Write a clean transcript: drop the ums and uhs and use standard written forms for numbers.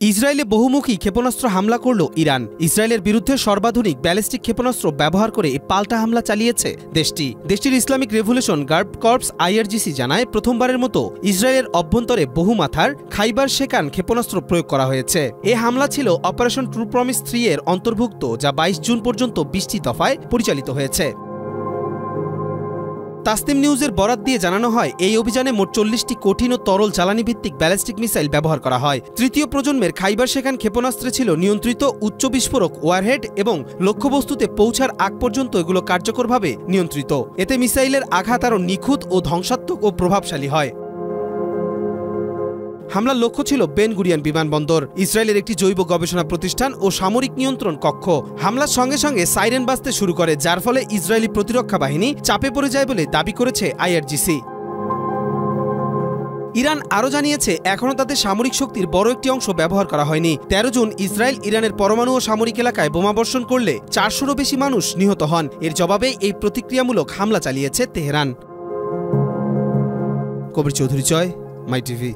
ইসরায়েলে বহুমুখী ক্ষেপণাস্ত্র হামলা করল ইরান। ইসরায়েলের বিরুদ্ধে সর্বাধুনিক ব্যালিস্টিক ক্ষেপণাস্ত্র ব্যবহার করে পাল্টা হামলা চালিয়েছে দেশটির Islamic revolution guard corps IRGC জানায়, প্রথমবারের মতো ইসরায়েলের অভ্যন্তরে বহুমাথার খাইবার শেকান ক্ষেপণাস্ত্র প্রয়োগ করা হয়েছে। এ হামলা ছিল অপারেশন ট্রু প্রমিস 3 এর অন্তর্ভুক্ত, যা 22 জুন পর্যন্ত 20টি দফায় পরিচালিত হয়েছে। তাসনিম নিউজের বরাত দিয়ে জানানো হয়, এই অভিযানে মোট 40টি কঠিন ও তরল জ্বালানি ভিত্তিক ব্যালিস্টিক মিসাইল ব্যবহার করা হয়। তৃতীয় প্রজন্মের খাইবার শেকান ক্ষেপণাস্ত্রে ছিল নিয়ন্ত্রিত উচ্চ বিস্ফোরক ওয়ারহেড এবং লক্ষ্যবস্তুতে পৌঁছার আগ পর্যন্ত এগুলো কার্যকরভাবে নিয়ন্ত্রিত। এতে মিসাইলের আঘাত আরও নিখুঁত ও ধ্বংসাত্মক ও প্রভাবশালী হয়। হামলার লক্ষ্য ছিল বেন গুরিয়ন বিমানবন্দর, ইসরায়েলের একটি জৈব গবেষণা প্রতিষ্ঠান ও সামরিক নিয়ন্ত্রণ কক্ষ। হামলার সঙ্গে সঙ্গে সাইরেন বাজতে শুরু করে, যার ফলে ইসরায়েলি প্রতিরক্ষা বাহিনী চাপে পড়ে যায় বলে দাবি করেছে IRGC। ইরান আরও জানিয়েছে, এখনও তাদের সামরিক শক্তির বড় একটি অংশ ব্যবহার করা হয়নি। 13 জুন ইসরায়েল ইরানের পরমাণু ও সামরিক এলাকায় বোমাবর্ষণ করলে 400রও বেশি মানুষ নিহত হন। এর জবাবে এই প্রতিক্রিয়ামূলক হামলা চালিয়েছে তেহরান। কবির চৌধুরী, মাই টিভি।